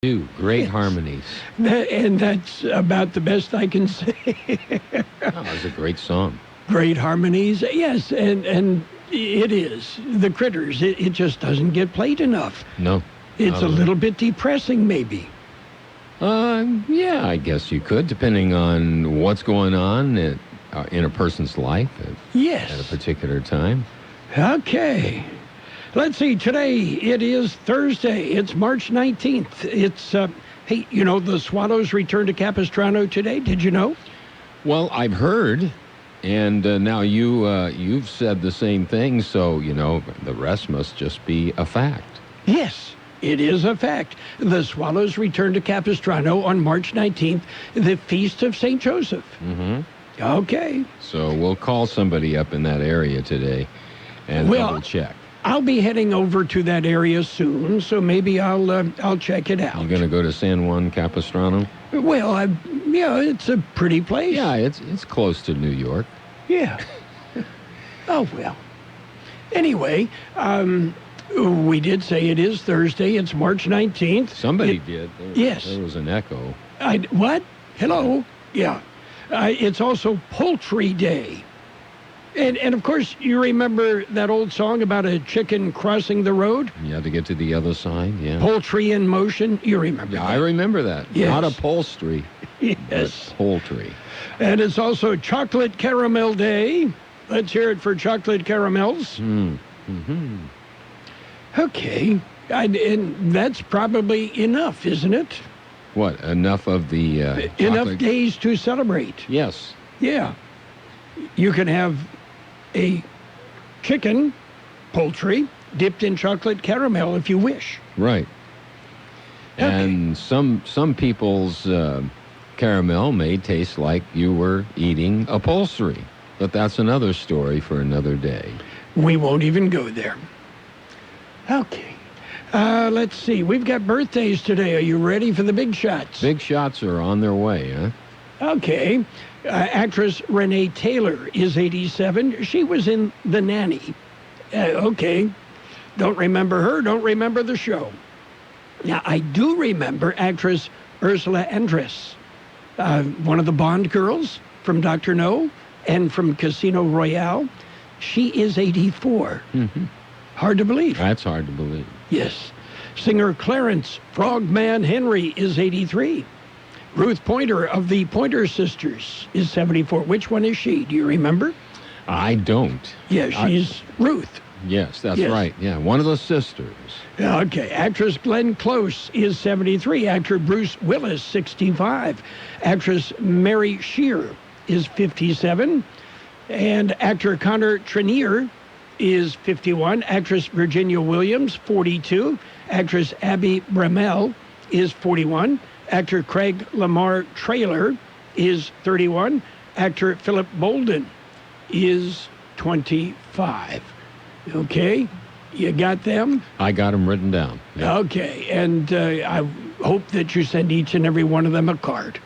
do. Great harmonies. And that's about the best I can say. Oh, it's a great song. Great harmonies, yes, and it is. The Critters, it just doesn't get played enough. No. It's a little bit depressing, maybe. Yeah, I guess you could, depending on what's going on in a person's life Yes. at a particular time. Okay. Let's see. Today, it is Thursday. It's March 19th. It's, hey, you know, the Swallows return to Capistrano today. Did you know? Well, I've heard, and now you've said the same thing, so, you know, the rest must just be a fact. Yes, it is a fact. The Swallows return to Capistrano on March 19th, the Feast of St. Joseph. Mm-hmm. Okay. So we'll call somebody up in that area today and double check. I'll be heading over to that area soon, so maybe I'll check it out. You going to go to San Juan Capistrano? Well, it's a pretty place. Yeah, it's close to New York. Yeah. Oh, well. Anyway, we did say it is Thursday. It's March 19th. Somebody did. Yes. There was an echo. What? Hello? Yeah. It's also Poultry Day. And of course, you remember that old song about a chicken crossing the road? You had to get to the other side, yeah. Poultry in motion. You remember that? I remember that. Yes. Not upholstery, yes. but poultry. And it's also Chocolate Caramel Day. Let's hear it for chocolate caramels. Mm-hmm. Okay. And that's probably enough, isn't it? What, enough of the Enough chocolate? days to celebrate. Yes. Yeah. You can have a chicken, poultry, dipped in chocolate caramel if you wish. Right. Okay. And some people's caramel may taste like you were eating upholstery. But that's another story for another day. We won't even go there. Okay. Let's see. We've got birthdays today. Are you ready for the big shots? Big shots are on their way, huh? Okay. Actress Renee Taylor is 87. She was in The Nanny. Okay. Don't remember her. Don't remember the show. Now, I do remember actress Ursula Andress, one of the Bond girls from Dr. No and from Casino Royale. She is 84. Mm-hmm. Hard to believe. That's hard to believe. Yes. Singer Clarence Frogman Henry is 83. Ruth Pointer of the Pointer Sisters is 74. Which one is she? Do you remember? I don't. Yeah, she's Ruth. Yes, that's right. Yeah, one of the sisters. Okay. Actress Glenn Close is 73. Actor Bruce Willis, 65. Actress Mary Shear is 57. And actor Connor Trenier is 51. Actress Virginia Williams, 42. Actress Abby Bramell is 41. Actor Craig Lamar Traylor is 31. Actor Philip Bolden is 25. Okay? You got them? I got them written down. Yeah. Okay. And I hope that you send each and every one of them a card.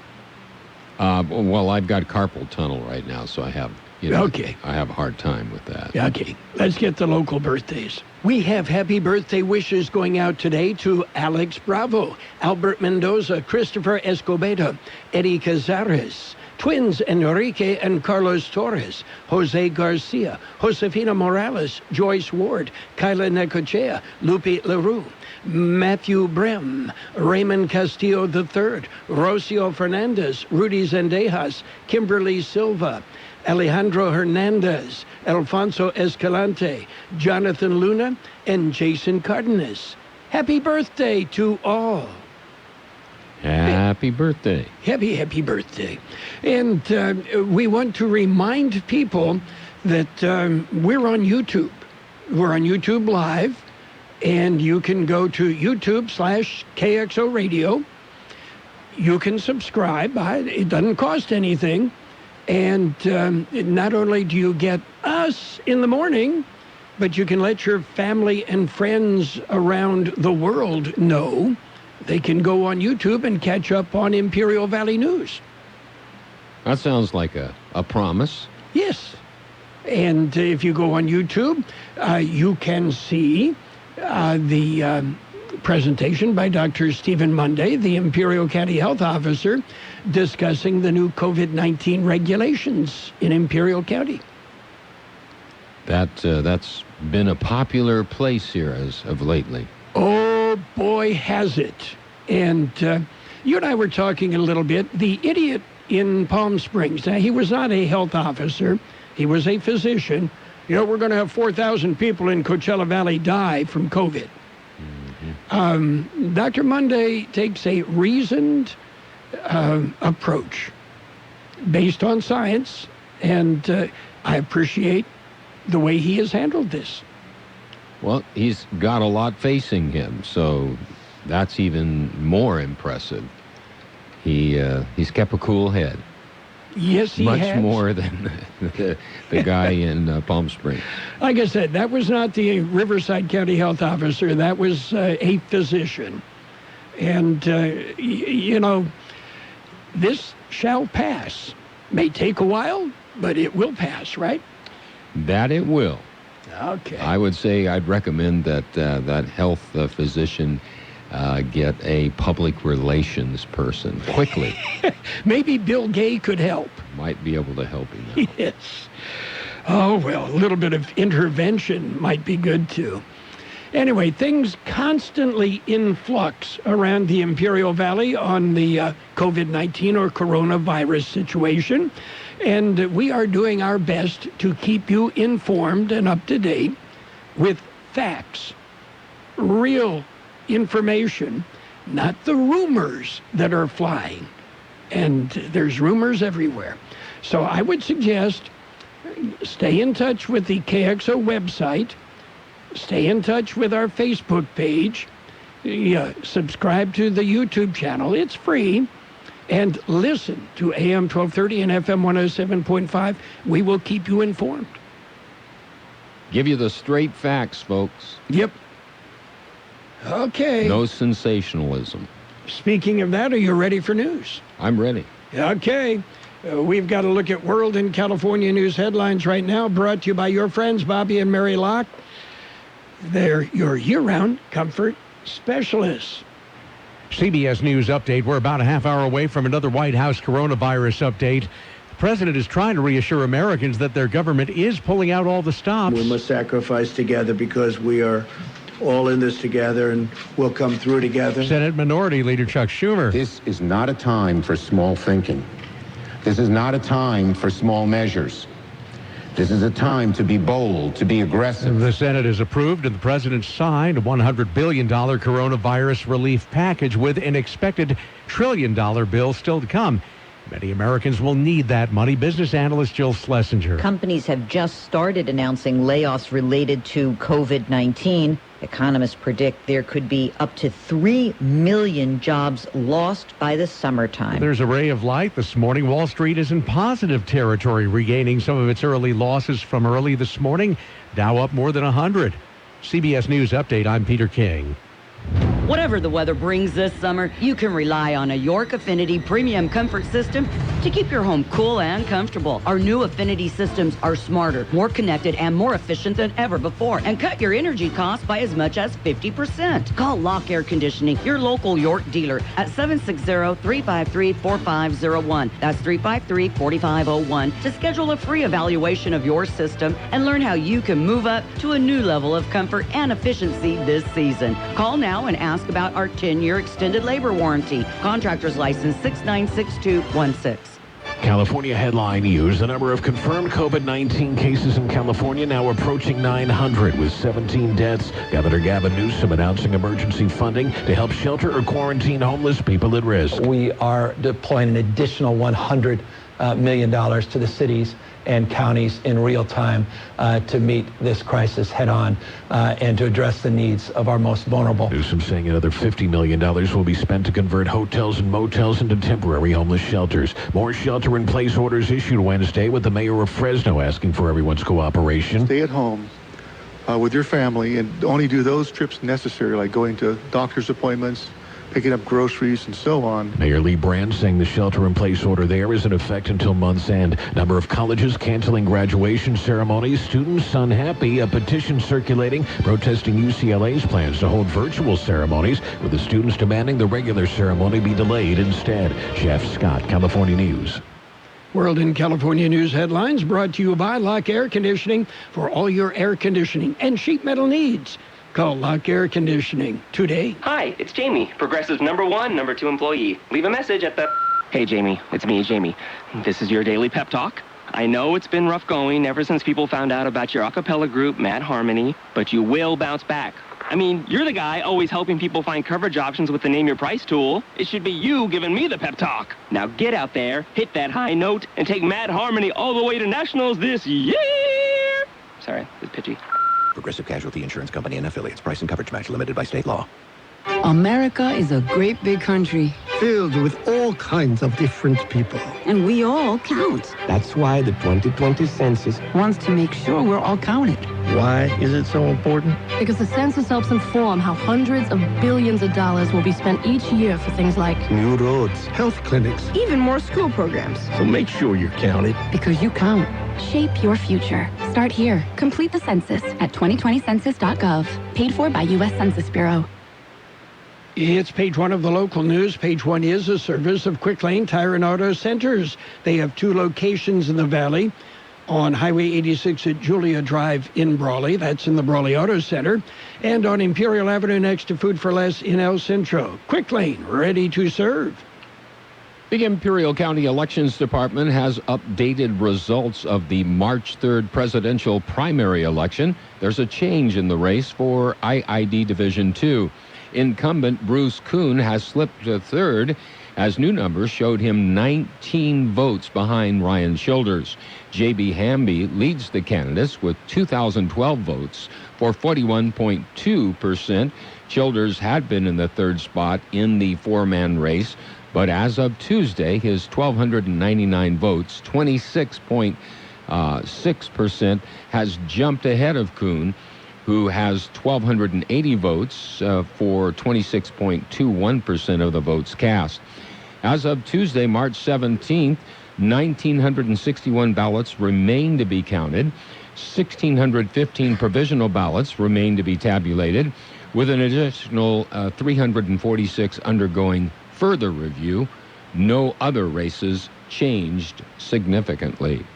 Well, I've got carpal tunnel right now, so I have... Okay. I have a hard time with that. Okay. Let's get the local birthdays. We have happy birthday wishes going out today to Alex Bravo, Albert Mendoza, Christopher Escobedo, Eddie Cazares, twins Enrique and Carlos Torres, Jose Garcia, Josefina Morales, Joyce Ward, Kyla Necochea, Lupe LaRue, Matthew Brem, Raymond Castillo III, Rocio Fernandez, Rudy Zendejas, Kimberly Silva, Alejandro Hernandez, Alfonso Escalante, Jonathan Luna, and Jason Cardenas. Happy birthday to all. Happy birthday. Happy birthday. And we want to remind people that we're on YouTube. We're on YouTube Live, and you can go to YouTube/KXO Radio. You can subscribe. It doesn't cost anything. And not only do you get us in the morning, but you can let your family and friends around the world know. They can go on YouTube and catch up on Imperial Valley News. That sounds like a promise. Yes. And if you go on YouTube, you can see the presentation by Dr. Stephen Monday, the Imperial County Health Officer, discussing the new COVID-19 regulations in Imperial County. That's been a popular place here as of lately. Oh, boy, has it. And you and I were talking a little bit. The idiot in Palm Springs, now, he was not a health officer. He was a physician. You know, we're going to have 4,000 people in Coachella Valley die from COVID. Dr. Monday takes a reasoned approach based on science, and I appreciate the way he has handled this. Well, he's got a lot facing him, so that's even more impressive. He's kept a cool head. Yes, he has. Much more than the guy in Palm Springs. Like I said, that was not the Riverside County Health Officer. That was a physician. And, you know, this shall pass. May take a while, but it will pass, right? That it will. Okay. I would say I'd recommend that that health physician get a public relations person quickly. Maybe Bill Gay could help. Might be able to help him out. Yes. Oh, well, a little bit of intervention might be good, too. Anyway, things constantly in flux around the Imperial Valley on the COVID-19 or coronavirus situation. And we are doing our best to keep you informed and up to date with facts, real information, not the rumors that are flying. And there's rumors everywhere. So I would suggest stay in touch with the KXO website, stay in touch with our Facebook page, subscribe to the YouTube channel. It's free. And listen to AM 1230 and FM 107.5. We will keep you informed. Give you the straight facts, folks. Yep. Okay. No sensationalism. Speaking of that, are you ready for news? I'm ready. Okay. We've got to look at World and California news headlines right now, brought to you by your friends, Bobby and Mary Locke. They're your year-round comfort specialists. CBS News update. We're about a half hour away from another White House coronavirus update. The president is trying to reassure Americans that their government is pulling out all the stops. We must sacrifice together because we are all in this together and we'll come through together. Senate Minority Leader Chuck Schumer. This is not a time for small thinking. This is not a time for small measures. This is a time to be bold, to be aggressive. The Senate has approved and the president signed a $100 billion coronavirus relief package with an expected $1 trillion bill still to come. Many Americans will need that money. Business analyst Jill Schlesinger. Companies have just started announcing layoffs related to COVID-19. Economists predict there could be up to 3 million jobs lost by the summertime. There's a ray of light this morning. Wall Street is in positive territory, regaining some of its early losses from early this morning. Dow up more than 100. CBS News Update, I'm Peter King. Whatever the weather brings this summer, you can rely on a York Affinity Premium Comfort System to keep your home cool and comfortable. Our new Affinity systems are smarter, more connected, and more efficient than ever before, and cut your energy costs by as much as 50%. Call Lock Air Conditioning, your local York dealer, at 760-353-4501. That's 353-4501 to schedule a free evaluation of your system and learn how you can move up to a new level of comfort and efficiency this season. Call now and ask about our 10-year extended labor warranty. Contractor's license 696216. California headline news. The number of confirmed COVID-19 cases in California now approaching 900 with 17 deaths. Governor Gavin Newsom announcing emergency funding to help shelter or quarantine homeless people at risk. We are deploying an additional $100 million to the cities and counties in real time to meet this crisis head on and to address the needs of our most vulnerable. Newsom saying another $50 million will be spent to convert hotels and motels into temporary homeless shelters. More shelter-in-place orders issued Wednesday, with the mayor of Fresno asking for everyone's cooperation. Stay at home with your family and only do those trips necessary, like going to doctor's appointments, picking up groceries and so on. Mayor Lee Brand saying the shelter-in-place order there is in effect until month's end. Number of colleges canceling graduation ceremonies. Students unhappy. A petition circulating protesting UCLA's plans to hold virtual ceremonies, with the students demanding the regular ceremony be delayed instead. Jeff Scott, California News. World in California News headlines brought to you by Lock Air Conditioning for all your air conditioning and sheet metal needs. Call Lock Air Conditioning today. Hi, it's Jamie, Progressive's #1, #2 employee. Leave a message at the... Hey, Jamie, it's me, Jamie. This is your daily pep talk. I know it's been rough going ever since people found out about your a cappella group, Mad Harmony, but you will bounce back. I mean, you're the guy always helping people find coverage options with the Name Your Price tool. It should be you giving me the pep talk. Now get out there, hit that high note, and take Mad Harmony all the way to nationals this year. Sorry, it's pitchy. Progressive Casualty Insurance Company and affiliates. Price and coverage match limited by state law. America is a great big country. Filled with all kinds of different people. And we all count. That's why the 2020 census wants to make sure we're all counted. Why is it so important? Because the census helps inform how hundreds of billions of dollars will be spent each year for things like new roads, health clinics, even more school programs. So make sure you're counted. Because you count. Shape your future. Start here. Complete the census at 2020census.gov. Paid for by U.S. Census Bureau. It's page 1 of the local news. Page 1 is a service of Quick Lane Tire and Auto Centers. They have 2 locations in the valley. On Highway 86 at Julia Drive in Brawley. That's in the Brawley Auto Center. And on Imperial Avenue next to Food for Less in El Centro. Quick Lane, ready to serve. The Imperial County Elections Department has updated results of the March 3rd presidential primary election. There's a change in the race for IID Division 2. Incumbent Bruce Kuhn has slipped to third, as new numbers showed him 19 votes behind Ryan Childers. J.B. Hamby leads the candidates with 2,012 votes for 41.2%. Childers had been in the third spot in the 4-man race, but as of Tuesday, his 1,299 votes, 26.6%, has jumped ahead of Kuhn, who has 1,280 votes for 26.21% of the votes cast. As of Tuesday, March 17th, 1,961 ballots remain to be counted. 1,615 provisional ballots remain to be tabulated, with an additional 346 undergoing further review. No other races changed significantly.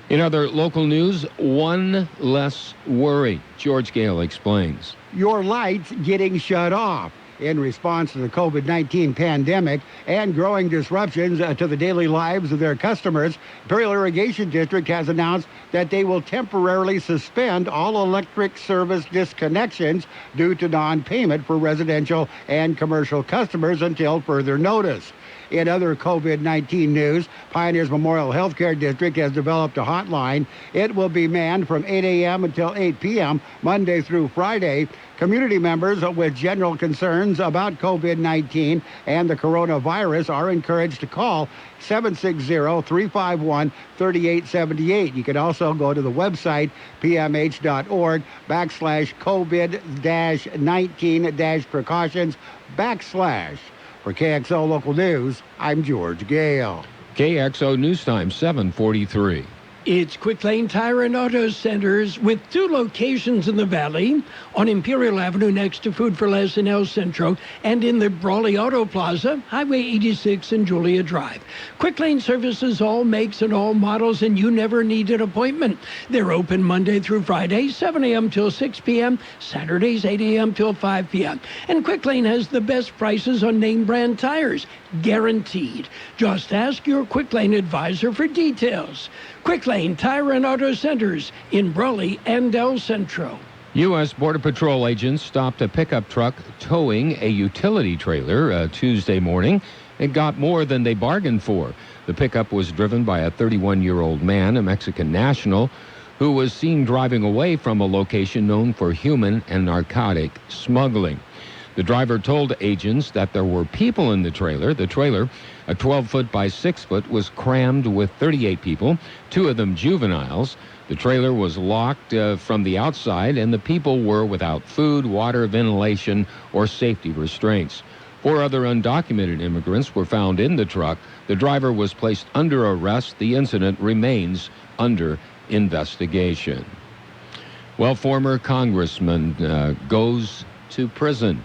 In other local news, one less worry. George Gale explains. Your lights getting shut off. In response to the COVID-19 pandemic and growing disruptions to the daily lives of their customers, Imperial Irrigation District has announced that they will temporarily suspend all electric service disconnections due to non-payment for residential and commercial customers until further notice. In other COVID-19 news, Pioneers Memorial Healthcare District has developed a hotline. It will be manned from 8 a.m. until 8 p.m., Monday through Friday. Community members with general concerns about COVID-19 and the coronavirus are encouraged to call 760-351-3878. You can also go to the website, pmh.org/COVID-19-precautions/ For KXO Local News, I'm George Gale. KXO News Time, 7:43. It's Quick Lane Tire and Auto Centers with 2 locations in the valley, on Imperial Avenue next to Food for Less in El Centro, and in the Brawley Auto Plaza, Highway 86 and Julia Drive. Quick Lane services all makes and all models, and you never need an appointment. They're open Monday through Friday, 7 a.m. till 6 p.m., Saturdays 8 a.m. till 5 p.m. And Quick Lane has the best prices on name brand tires, guaranteed. Just ask your Quick Lane advisor for details. Quick Lane Tire and Auto Centers in Brawley and El Centro. U.S. Border Patrol agents stopped a pickup truck towing a utility trailer Tuesday morning. It got more than they bargained for. The pickup was driven by a 31-year-old man, a Mexican national, who was seen driving away from a location known for human and narcotic smuggling. The driver told agents that there were people in the trailer. The trailer, a 12-foot by 6-foot, was crammed with 38 people, 2 of them juveniles. The trailer was locked from the outside, and the people were without food, water, ventilation, or safety restraints. 4 other undocumented immigrants were found in the truck. The driver was placed under arrest. The incident remains under investigation. Well, former congressman goes to prison.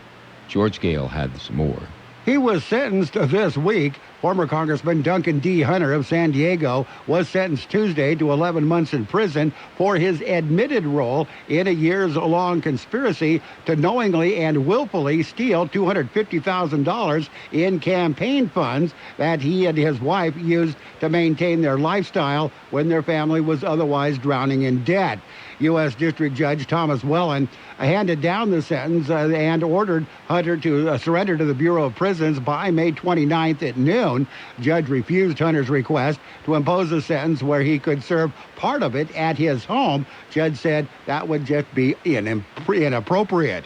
George Gale had some more. He was sentenced this week. Former Congressman Duncan D. Hunter of San Diego was sentenced Tuesday to 11 months in prison for his admitted role in a years-long conspiracy to knowingly and willfully steal $250,000 in campaign funds that he and his wife used to maintain their lifestyle when their family was otherwise drowning in debt. U.S. District Judge Thomas Wellen handed down the sentence and ordered Hunter to surrender to the Bureau of Prisons by May 29th at noon. Judge refused Hunter's request to impose a sentence where he could serve part of it at his home. Judge said that would just be inappropriate.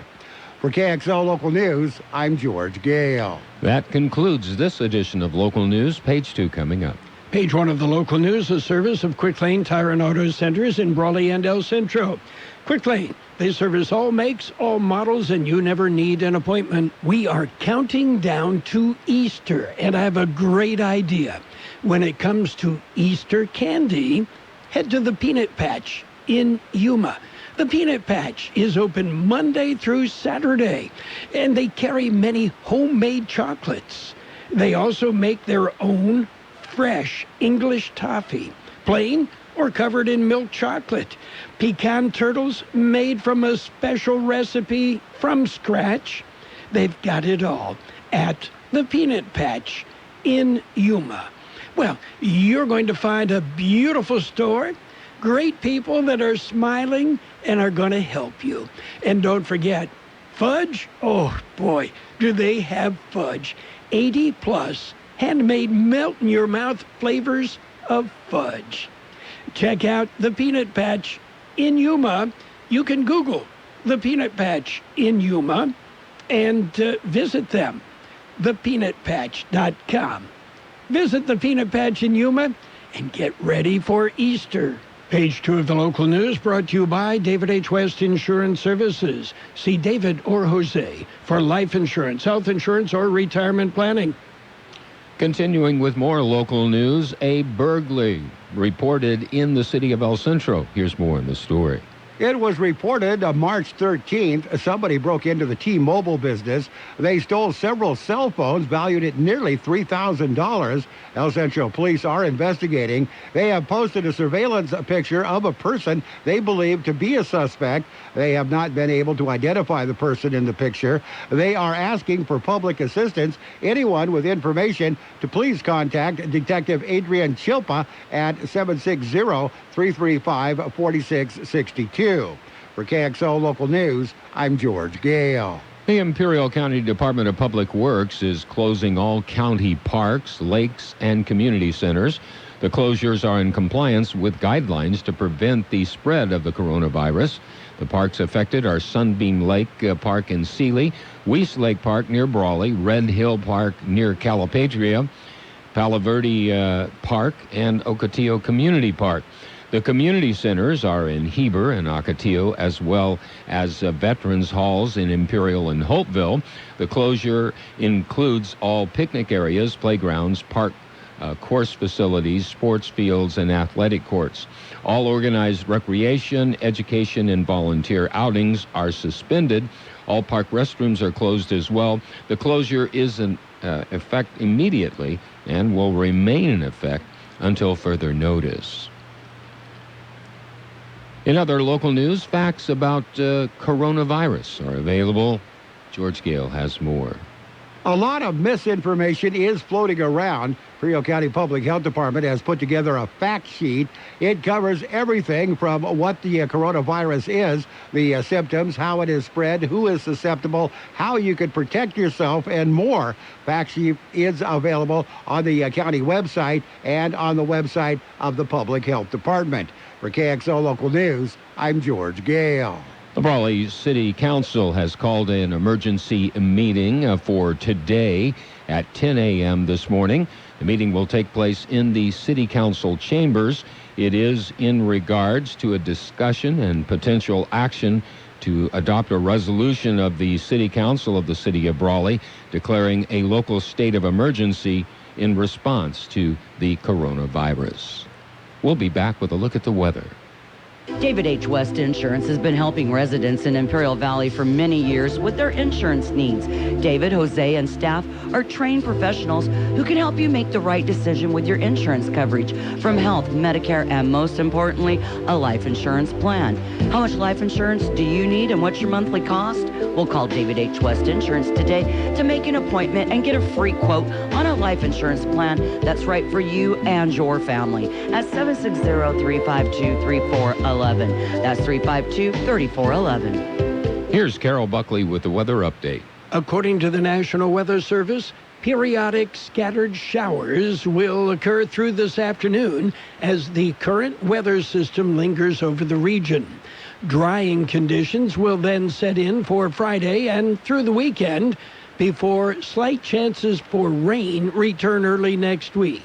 For KXO Local News, I'm George Gale. That concludes this edition of Local News. Page 2 coming up. Page 1 of the local news, a service of Quick Lane Tire and Auto Centers in Brawley and El Centro. Quick Lane, they service all makes, all models, and you never need an appointment. We are counting down to Easter, and I have a great idea. When it comes to Easter candy, head to the Peanut Patch in Yuma. The Peanut Patch is open Monday through Saturday, and they carry many homemade chocolates. They also make their own fresh English toffee, plain or covered in milk chocolate. Pecan turtles made from a special recipe from scratch. They've got it all at the Peanut Patch in Yuma. Well, you're going to find a beautiful store, great people that are smiling and are going to help you. And don't forget, fudge? Oh, boy, do they have fudge. 80 plus handmade melt-in-your-mouth flavors of fudge. Check out the Peanut Patch in Yuma. You can Google the Peanut Patch in Yuma and visit them, thepeanutpatch.com. Visit the Peanut Patch in Yuma and get ready for Easter. Page 2 of the local news brought to you by David H. West Insurance Services. See David or Jose for life insurance, health insurance, or retirement planning. Continuing with more local news, a burglary reported in the city of El Centro. Here's more in the story. It was reported on March 13th, somebody broke into the T-Mobile business. They stole several cell phones valued at nearly $3,000. El Centro police are investigating. They have posted a surveillance picture of a person they believe to be a suspect. They have not been able to identify the person in the picture. They are asking for public assistance. Anyone with information to please contact Detective Adrian Chilpa at 760-335-4662. For KXO Local News, I'm George Gale. The Imperial County Department of Public Works is closing all county parks, lakes, and community centers. The closures are in compliance with guidelines to prevent the spread of the coronavirus. The parks affected are Sunbeam Lake Park in Sealy, Weiss Lake Park near Brawley, Red Hill Park near Calipatria, Palo Verde Park, and Ocotillo Community Park. The community centers are in Heber and Ocotillo, as well as Veterans Halls in Imperial and Hopeville. The closure includes all picnic areas, playgrounds, park course facilities, sports fields, and athletic courts. All organized recreation, education, and volunteer outings are suspended. All park restrooms are closed as well. The closure is in effect immediately and will remain in effect until further notice. In other local news, facts about coronavirus are available. George Gale has more. A lot of misinformation is floating around. Frio County Public Health Department has put together a fact sheet. It covers everything from what the coronavirus is, the symptoms, how it is spread, who is susceptible, how you could protect yourself, and more. Fact sheet is available on the county website and on the website of the Public Health Department. For KXO Local News, I'm George Gale. Brawley City Council has called an emergency meeting for today at 10 a.m. this morning. The meeting will take place in the City Council chambers. It is in regards to a discussion and potential action to adopt a resolution of the City Council of the City of Brawley declaring a local state of emergency in response to the coronavirus. We'll be back with a look at the weather. David H. West Insurance has been helping residents in Imperial Valley for many years with their insurance needs. David, Jose, and staff are trained professionals who can help you make the right decision with your insurance coverage, from health, Medicare, and most importantly, a life insurance plan. How much life insurance do you need and what's your monthly cost? We'll call David H. West Insurance today to make an appointment and get a free quote on a life insurance plan that's right for you and your family at 760-352-3411. That's 352-3411. Here's Carroll Buckley with the weather update. According to the National Weather Service, periodic scattered showers will occur through this afternoon as the current weather system lingers over the region. Drying conditions will then set in for Friday and through the weekend before slight chances for rain return early next week.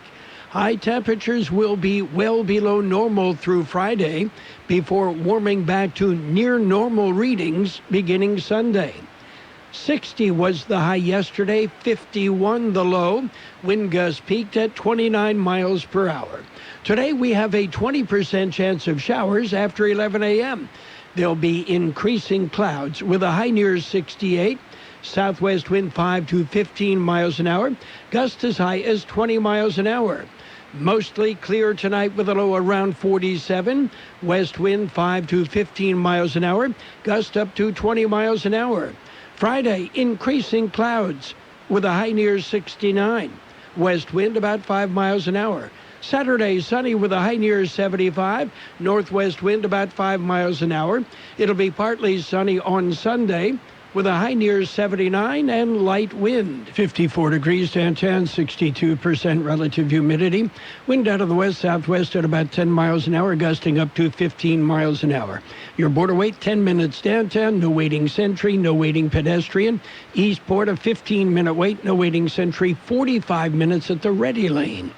High temperatures will be well below normal through Friday before warming back to near normal readings beginning Sunday. 60 was the high yesterday, 51 the low. Wind gusts peaked at 29 miles per hour. Today we have a 20% chance of showers after 11 a.m. There'll be increasing clouds with a high near 68. Southwest wind 5 to 15 miles an hour. Gusts as high as 20 miles an hour. Mostly clear tonight with a low around 47. West wind 5 to 15 miles an hour. Gust up to 20 miles an hour. Friday, increasing clouds with a high near 69. West wind about 5 miles an hour. Saturday, sunny with a high near 75. Northwest wind about 5 miles an hour. It'll be partly sunny on Sunday with a high near 79 and light wind. 54 degrees downtown, 62% relative humidity. Wind out of the west-southwest at about 10 miles an hour, gusting up to 15 miles an hour. Your border wait, 10 minutes downtown, no waiting sentry, no waiting pedestrian. Eastport, a 15-minute wait, no waiting sentry, 45 minutes at the ready lane.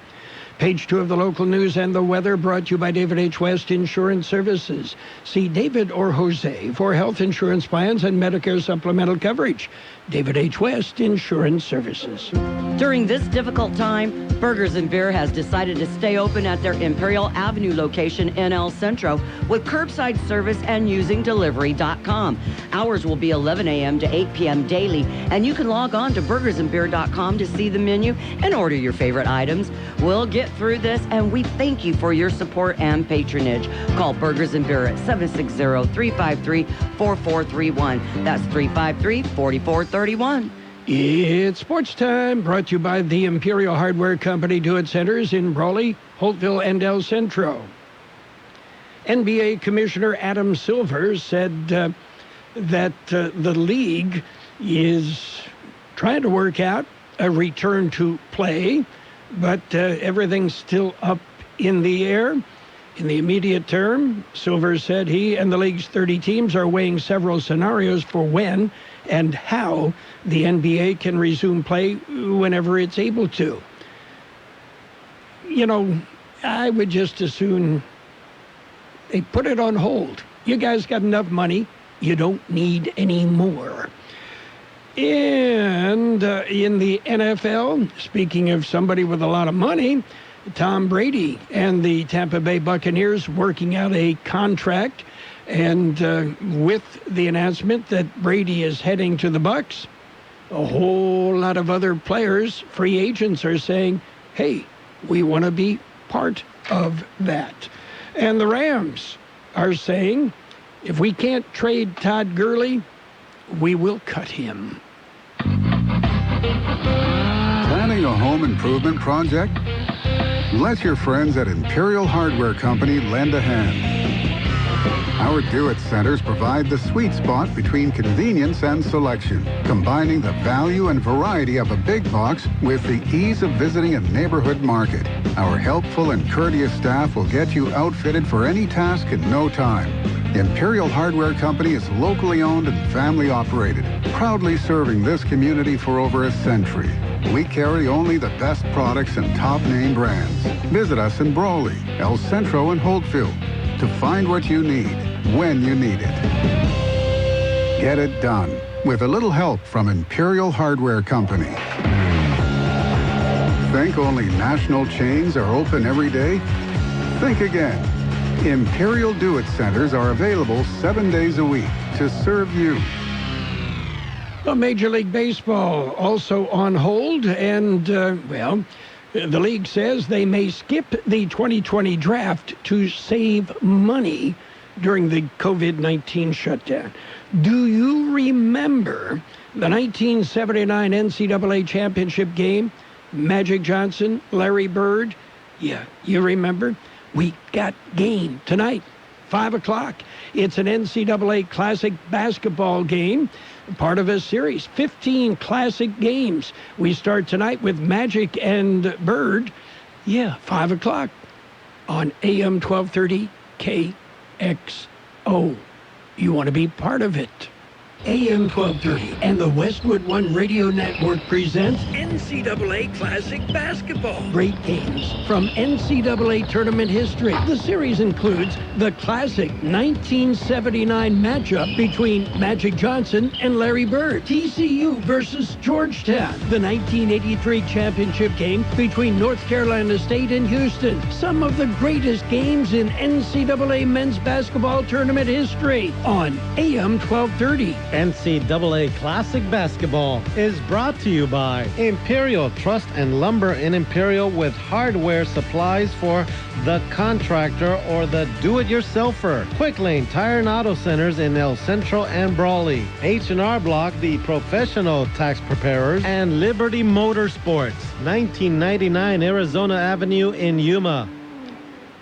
Page 2 of the local news and the weather brought to you by David H. West Insurance Services. See David or Jose for health insurance plans and Medicare supplemental coverage. David H. West Insurance Services. During this difficult time, Burgers & Beer has decided to stay open at their Imperial Avenue location in El Centro with curbside service and using delivery.com. Hours will be 11 a.m. to 8 p.m. daily, and you can log on to burgersandbeer.com to see the menu and order your favorite items. We'll get through this, and we thank you for your support and patronage. Call Burgers & Beer at 760-353-4431. That's 353-4431. It's sports time, brought to you by the Imperial Hardware Company Do-It Centers in Brawley, Holtville, and El Centro. NBA Commissioner Adam Silver said that the league is trying to work out a return to play, but everything's still up in the air. In the immediate term, Silver said he and the league's 30 teams are weighing several scenarios for when and how the NBA can resume play whenever it's able to. You know, I would just as soon they put it on hold. You guys got enough money. You don't need any more. And in the NFL, speaking of somebody with a lot of money, Tom Brady and the Tampa Bay Buccaneers working out a contract, and with the announcement that Brady is heading to the Bucs, a whole lot of other players, free agents, are saying, hey, we want to be part of that. And the Rams are saying, if we can't trade Todd Gurley, we will cut him. Planning a home improvement project? Let your friends at Imperial Hardware Company lend a hand. Our Do-It Centers provide the sweet spot between convenience and selection, combining the value and variety of a big box with the ease of visiting a neighborhood market. Our helpful and courteous staff will get you outfitted for any task in no time. Imperial Hardware Company is locally owned and family operated, proudly serving this community for over a century. We carry only the best products and top name brands. Visit us in Brawley, El Centro, and Holtfield to find what you need when you need it. Get it done with a little help from Imperial Hardware Company. Think only national chains are open every day? Think again. Imperial Do-It Centers are available 7 days a week to serve you. Major League Baseball also on hold, and, the league says they may skip the 2020 draft to save money during the COVID-19 shutdown. Do you remember the 1979 NCAA championship game? Magic Johnson, Larry Bird? Yeah, you remember? We got game tonight, 5 o'clock. It's an NCAA Classic basketball game, part of a series, 15 classic games. We start tonight with Magic and Bird. 5 o'clock on AM 1230 KXO. You want to be part of it. AM 1230 and the Westwood One Radio Network presents NCAA Classic Basketball. Great games from NCAA tournament history. The series includes the classic 1979 matchup between Magic Johnson and Larry Bird. TCU versus Georgetown. The 1983 championship game between North Carolina State and Houston. Some of the greatest games in NCAA men's basketball tournament history on AM 1230. NCAA Classic Basketball is brought to you by Imperial Trust and Lumber in Imperial, with hardware supplies for the contractor or the do-it-yourselfer. Quick Lane Tire and Auto Centers in El Centro and Brawley. H&R Block, the professional tax preparers, and Liberty Motorsports, 1999 Arizona Avenue in Yuma.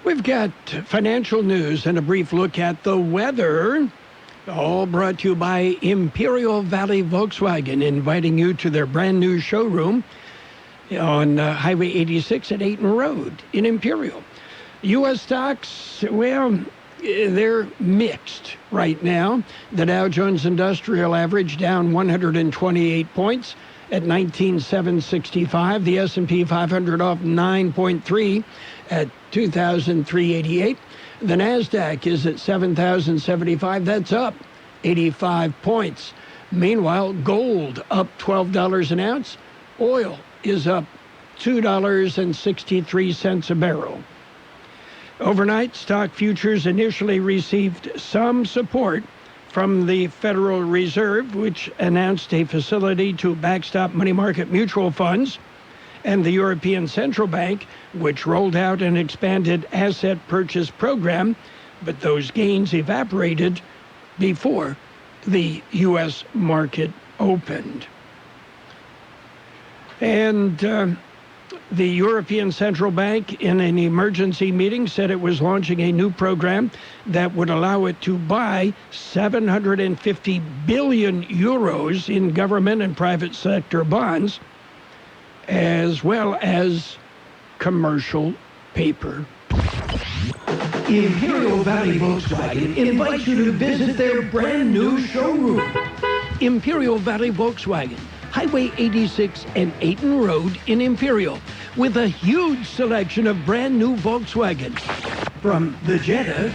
We've got financial news and a brief look at the weather. All brought to you by Imperial Valley Volkswagen, inviting you to their brand new showroom on Highway 86 at Ayton Road in Imperial. U.S. stocks, they're mixed right now. The Dow Jones Industrial Average down 128 points at 19,765. The S&P 500 off 9.3 at 2,388. The NASDAQ is at 7,075. That's up 85 points. Meanwhile, gold up $12 an ounce. Oil is up $2.63 a barrel. Overnight, stock futures initially received some support from the Federal Reserve, which announced a facility to backstop money market mutual funds, and the European Central Bank, which rolled out an expanded asset purchase program, but those gains evaporated before the U.S. market opened. And the European Central Bank, in an emergency meeting, said it was launching a new program that would allow it to buy 750 billion euros in government and private sector bonds, as well as commercial paper. Imperial Valley Volkswagen invites you to visit their brand new showroom. Imperial Valley Volkswagen, Highway 86 and Ayton Road in Imperial, with a huge selection of brand new Volkswagen. From the Jetta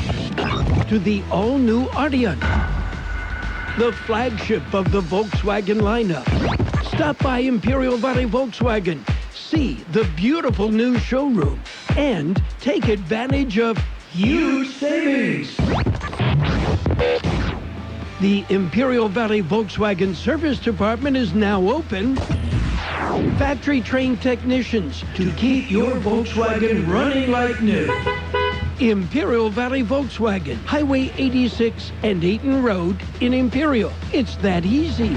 to the all-new Arteon, the flagship of the Volkswagen lineup. Stop by Imperial Valley Volkswagen, see the beautiful new showroom, and take advantage of huge savings. The Imperial Valley Volkswagen Service Department is now open. Factory-trained technicians to keep your Volkswagen running like new. Imperial Valley Volkswagen, Highway 86 and Ayton Road in Imperial. It's that easy.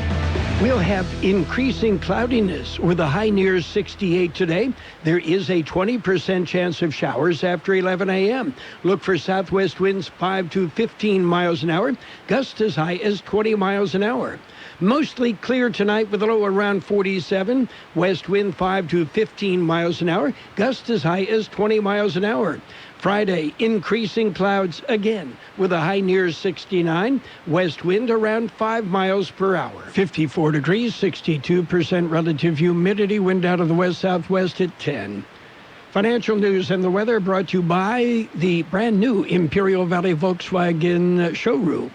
We'll have increasing cloudiness with a high near 68 today. There is a 20% chance of showers after 11 a.m. Look for southwest winds 5 to 15 miles an hour, gusts as high as 20 miles an hour. Mostly clear tonight with a low around 47. West wind 5 to 15 miles an hour. Gusts as high as 20 miles an hour. Friday, increasing clouds again with a high near 69. West wind around 5 miles per hour. 54 degrees, 62% relative humidity. Wind out of the west-southwest at 10. Financial news and the weather brought to you by the brand new Imperial Valley Volkswagen showroom.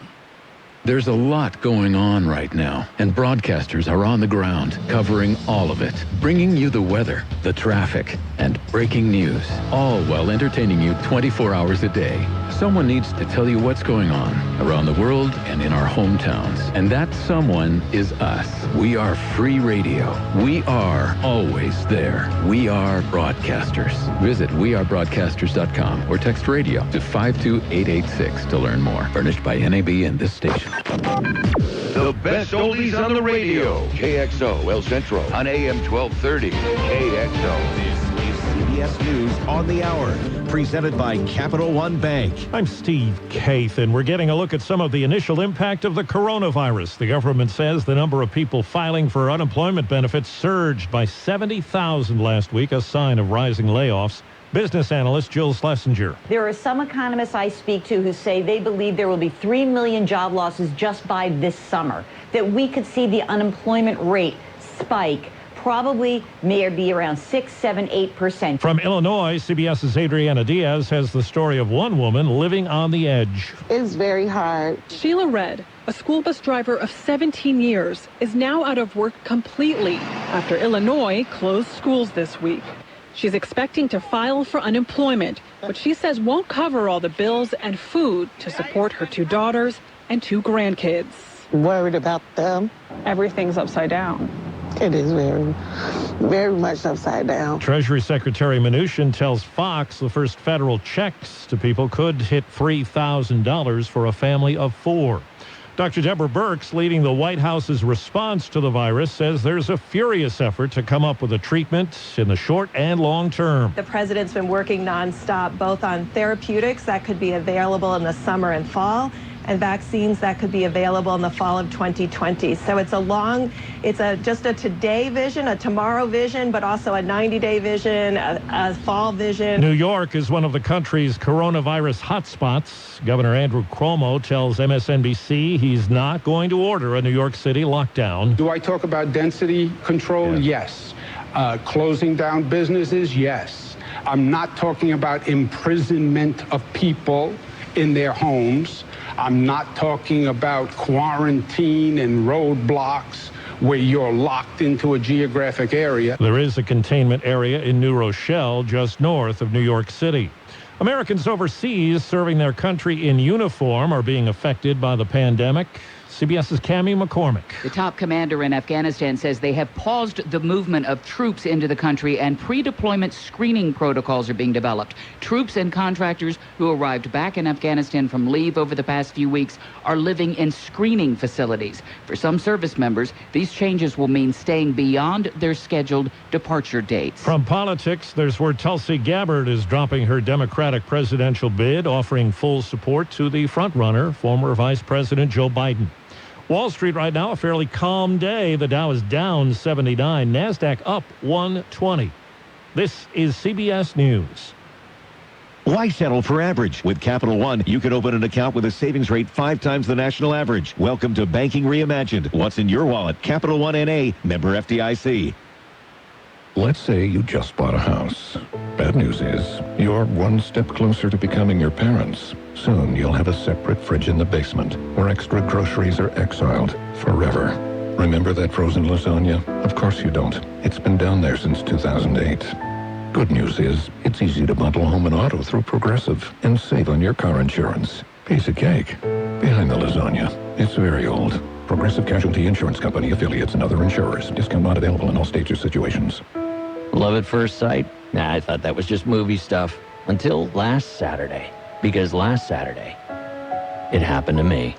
There's a lot going on right now, and broadcasters are on the ground, covering all of it, bringing you the weather, the traffic, and breaking news, all while entertaining you 24 hours a day. Someone needs to tell you what's going on around the world and in our hometowns, and that someone is us. We are free radio. We are always there. We are broadcasters. Visit wearebroadcasters.com or text radio to 52886 to learn more. Furnished by NAB and this station. The best oldies on the radio. KXO El Centro on AM 1230. KXO. This is CBS News on the Hour, presented by Capital One Bank. I'm Steve Kaith, and we're getting a look at some of the initial impact of the coronavirus. The government says the number of people filing for unemployment benefits surged by 70,000 last week, a sign of rising layoffs. Business analyst Jill Schlesinger. There are some economists I speak to who say they believe there will be 3 million job losses just by this summer, that we could see the unemployment rate spike, probably may be around 6, 7, 8%. From Illinois, CBS's Adriana Diaz has the story of one woman living on the edge. It's very hard. Sheila Red, a school bus driver of 17 years, is now out of work completely after Illinois closed schools this week. She's expecting to file for unemployment, but she says won't cover all the bills and food to support her 2 daughters and 2 grandkids. Worried about them. Everything's upside down. It is very, very much upside down. Treasury Secretary Mnuchin tells Fox the first federal checks to people could hit $3,000 for a family of 4. Dr. Deborah Birx, leading the White House's response to the virus, says there's a furious effort to come up with a treatment in the short and long term. The president's been working nonstop, both on therapeutics that could be available in the summer and fall, and vaccines that could be available in the fall of 2020. So it's just a today vision, a tomorrow vision, but also a 90-day vision, a fall vision. New York is one of the country's coronavirus hotspots. Governor Andrew Cuomo tells MSNBC he's not going to order a New York City lockdown. Do I talk about density control? Yes. Closing down businesses? Yes. I'm not talking about imprisonment of people in their homes. I'm not talking about quarantine and roadblocks where you're locked into a geographic area. There is a containment area in New Rochelle, just north of New York City. Americans overseas serving their country in uniform are being affected by the pandemic. CBS's Cammie McCormick. The top commander in Afghanistan says they have paused the movement of troops into the country and pre-deployment screening protocols are being developed. Troops and contractors who arrived back in Afghanistan from leave over the past few weeks are living in screening facilities. For some service members, these changes will mean staying beyond their scheduled departure dates. From politics, there's where Tulsi Gabbard is dropping her Democratic presidential bid, offering full support to the frontrunner, former Vice President Joe Biden. Wall Street right now, a fairly calm day. The Dow is down 79, NASDAQ up 120. This is CBS News. Why settle for average? With Capital One, you can open an account with a savings rate 5 times the national average. Welcome to Banking Reimagined. What's in your wallet? Capital One N.A., member FDIC. Let's say you just bought a house. Bad news is, you're one step closer to becoming your parents. Soon you'll have a separate fridge in the basement where extra groceries are exiled forever. Remember that frozen lasagna? Of course you don't. It's been down there since 2008. Good news is, it's easy to bundle home and auto through Progressive and save on your car insurance. Piece of cake. Behind the lasagna, it's very old. Progressive Casualty Insurance Company, affiliates, and other insurers. Discount not available in all states or situations. Love at first sight? Nah, I thought that was just movie stuff. Until last Saturday. Because last Saturday, it happened to me.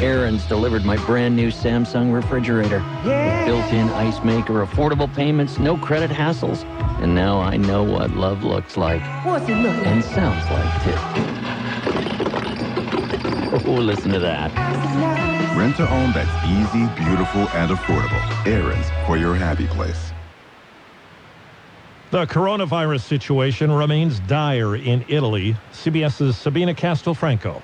Aaron's delivered my brand new Samsung refrigerator. Yeah. With built-in ice maker, affordable payments, no credit hassles. And now I know what love looks like. What's it look like? And sounds like, too. Oh, listen to that. Rent-to-own that's easy, beautiful, and affordable. Aaron's for your happy place. The coronavirus situation remains dire in Italy. CBS's Sabina Castelfranco.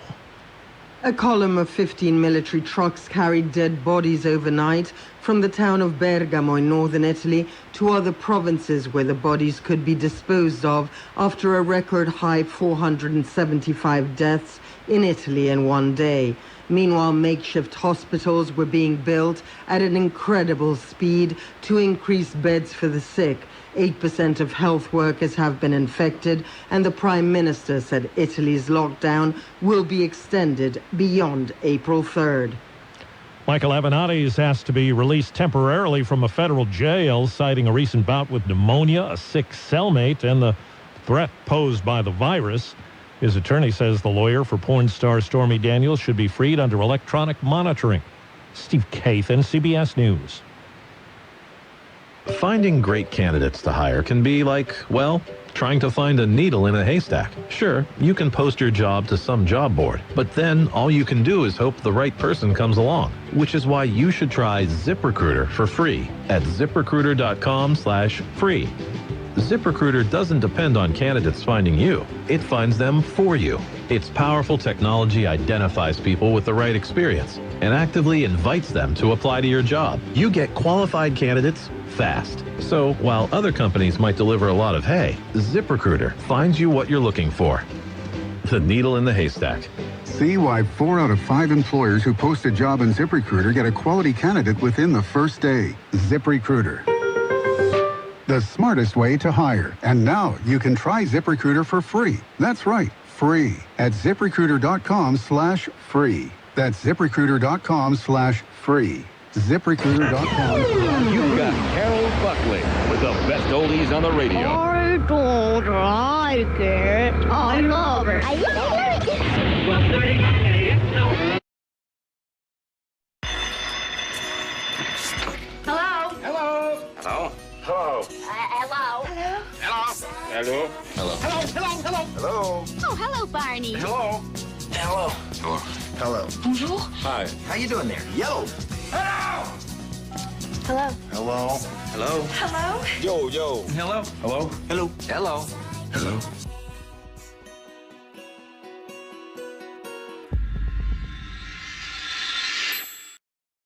A column of 15 military trucks carried dead bodies overnight from the town of Bergamo in northern Italy to other provinces where the bodies could be disposed of after a record high 475 deaths in Italy in one day. Meanwhile, makeshift hospitals were being built at an incredible speed to increase beds for the sick. 8% of health workers have been infected, and the Prime Minister said Italy's lockdown will be extended beyond April 3rd. Michael Avenatti is asked to be released temporarily from a federal jail, citing a recent bout with pneumonia, a sick cellmate, and the threat posed by the virus. His attorney says the lawyer for porn star Stormy Daniels should be freed under electronic monitoring. Steve Kathan, CBS News. Finding great candidates to hire can be like, well, trying to find a needle in a haystack. Sure, you can post your job to some job board, but then all you can do is hope the right person comes along, which is why you should try ZipRecruiter for free at ZipRecruiter.com/free. ZipRecruiter doesn't depend on candidates finding you. It finds them for you. Its powerful technology identifies people with the right experience and actively invites them to apply to your job. You get qualified candidates fast. So while other companies might deliver a lot of hay, ZipRecruiter finds you what you're looking for. The needle in the haystack. See why 4 out of 5 employers who post a job in ZipRecruiter get a quality candidate within the first day. ZipRecruiter. The smartest way to hire. And now you can try ZipRecruiter for free. That's right, free at ZipRecruiter.com/free. That's ZipRecruiter.com/free. ZipRecruiter.com. You've got Carroll Buckley with the best oldies on the radio. I don't like it. I love it. Hello? Hello? Hello? Hello? Hello? Hello? Hello? Hello? Hello? Hello? Hello? Hello? Oh, hello, Barney. Hello? Hello. Hello? Hello? Bonjour. Hi. How you doing there? Yo. Hello? Hello. Hello? Hello? Hello. Yo, yo. Hello. Hello? Hello. Hello? Hello?